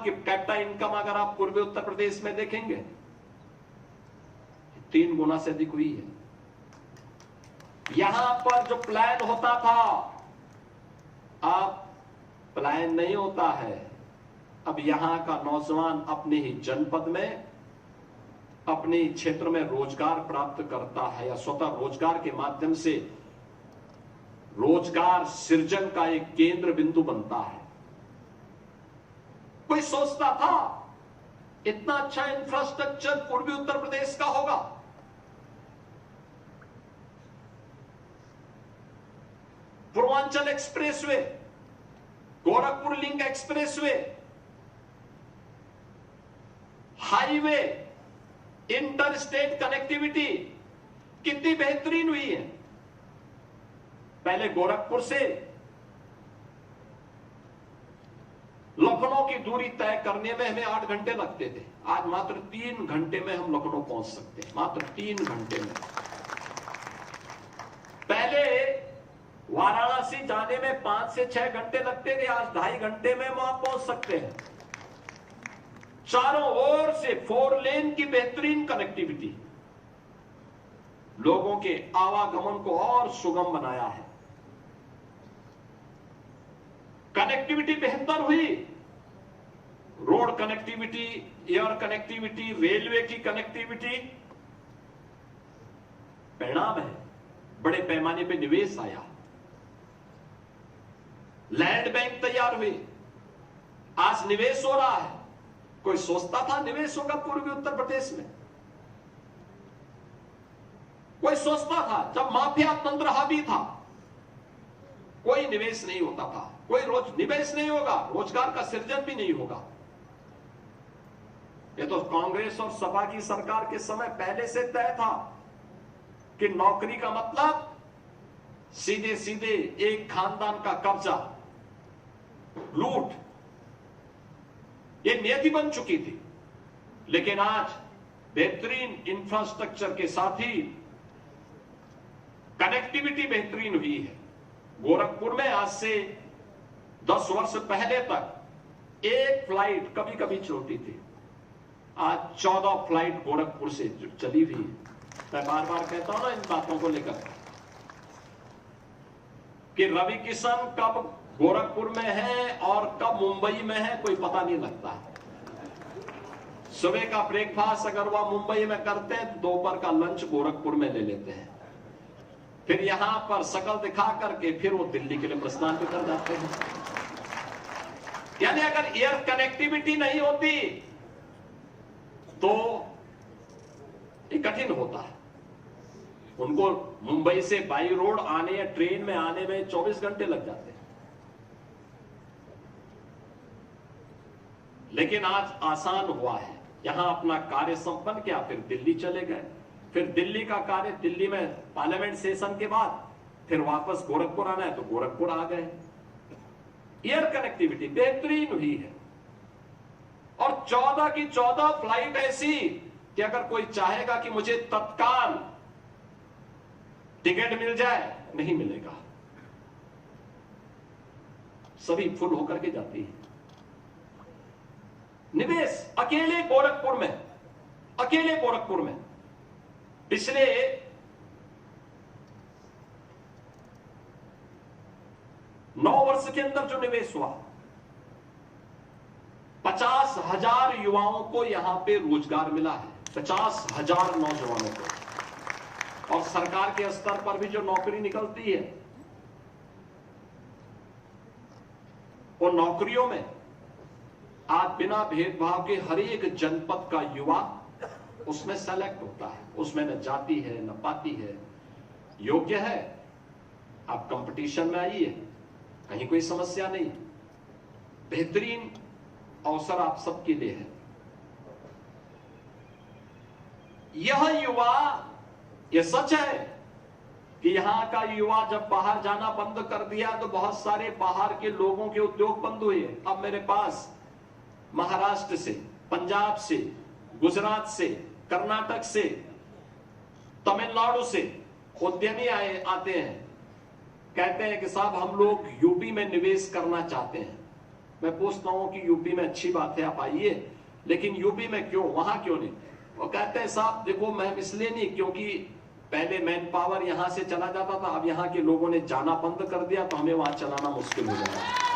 कि capita income अगर आप पूर्वी उत्तर प्रदेश में देखेंगे 3 गुना से अधिक हुई है। यहां पर जो प्लान होता था अब प्लान नहीं होता है। अब यहां का नौजवान अपने ही जनपद में अपने क्षेत्र में रोजगार प्राप्त करता है या स्वतः रोजगार के माध्यम से रोजगार सृजन का एक केंद्र बिंदु बनता है। कोई सोचता था इतना अच्छा इंफ्रास्ट्रक्चर पूर्वी उत्तर प्रदेश का होगा? Purvanchal expressway, Gorakhpur link expressway, highway, inter state connectivity कितनी बेहतरीन हुई है। पहले गोरखपुर से लखनऊ की दूरी तय करने में हमें 8 घंटे लगते थे, आज मात्र 3 घंटे में हम लखनऊ पहुंच सकते हैं, मात्र 3 घंटे में। पहले वाराणसी जाने में 5 से 6 घंटे लगते थे, आज 2.5 घंटे में वहां पहुंच सकते हैं। चारों ओर से 4 लेन की बेहतरीन कनेक्टिविटी लोगों के आवागमन को और सुगम बनाया है। कनेक्टिविटी बेहतर हुई, road connectivity, air connectivity, railway की कनेक्टिविटी। परिणाम है बड़े पैमाने पे निवेश आया, लैंड बैंक तैयार हुए, आज निवेश हो रहा है। कोई सोचता था निवेश होगा पूर्वी उत्तर प्रदेश में? कोई सोचता था? जब माफिया तंत्र हावी था कोई निवेश नहीं होता था, कोई निवेश नहीं होगा, रोजगार का सृजन भी नहीं होगा। ये तो कांग्रेस और सपा की सरकार के समय पहले से तय था कि नौकरी का मतलब सीधे सीधे एक खानदान का कब्जा, लूट, ये नियति बन चुकी थी। लेकिन आज बेहतरीन इंफ्रास्ट्रक्चर के साथ ही कनेक्टिविटी बेहतरीन हुई है। गोरखपुर में आज से 10 वर्ष पहले तक एक फ्लाइट कभी कभी चलती थी, आज 14 फ्लाइट गोरखपुर से चली हुई है। मैं बार बार कहता हूं ना इन बातों को लेकर कि रवि किशन कब गोरखपुर में है और कब मुंबई में है कोई पता नहीं लगता। सुबह का ब्रेकफास्ट अगर वह मुंबई में करते हैं तो दोपहर का लंच गोरखपुर में ले लेते हैं, फिर यहां पर शकल दिखा करके फिर वो दिल्ली के लिए प्रस्थान भी कर जाते हैं। यानी अगर एयर कनेक्टिविटी नहीं होती तो ये कठिन होता है। उनको मुंबई से बाई रोड आने या ट्रेन में आने में 24 घंटे लग जाते हैं। लेकिन आज आसान हुआ है, यहां अपना कार्य संपन्न किया, फिर दिल्ली चले गए, फिर दिल्ली का कार्य, दिल्ली में पार्लियामेंट सेशन के बाद फिर वापस गोरखपुर आना है तो गोरखपुर आ गए। एयर कनेक्टिविटी बेहतरीन हुई है और 14 की 14 फ्लाइट ऐसी कि अगर कोई चाहेगा कि मुझे तत्काल टिकट मिल जाए, नहीं मिलेगा, सभी फुल होकर के जाती है। निवेश अकेले गोरखपुर में पिछले 9 वर्ष के अंदर जो निवेश हुआ, 50,000 युवाओं को यहां पे रोजगार मिला है, 50,000 नौजवानों को। और सरकार के स्तर पर भी जो नौकरी निकलती है वो नौकरियों में आज बिना भेदभाव के हर एक जनपद का युवा उसमें सेलेक्ट होता है, उसमें न जाति है न पाति है, योग्य है, आप कंपटीशन में आइए, कहीं कोई समस्या नहीं, बेहतरीन अवसर आप सबके लिए है। यह युवा, यह सच है कि यहां का युवा जब बाहर जाना बंद कर दिया तो बहुत सारे बाहर के लोगों के उद्योग बंद हुए। अब मेरे पास महाराष्ट्र से, पंजाब से, गुजरात से, कर्नाटक से, तमिलनाडु से उद्यमी आते हैं, कहते हैं कि साहब हम लोग यूपी में निवेश करना चाहते हैं। मैं पूछता हूं कि यूपी में अच्छी बात है, आप आइए, लेकिन यूपी में क्यों, वहां क्यों नहीं? वो कहते हैं साहब देखो मैं इसलिए नहीं, क्योंकि पहले मैन पावर यहां से चला जाता था, अब यहां के लोगों ने जाना बंद कर दिया, तो हमें वहां चलाना मुश्किल हो जाता है।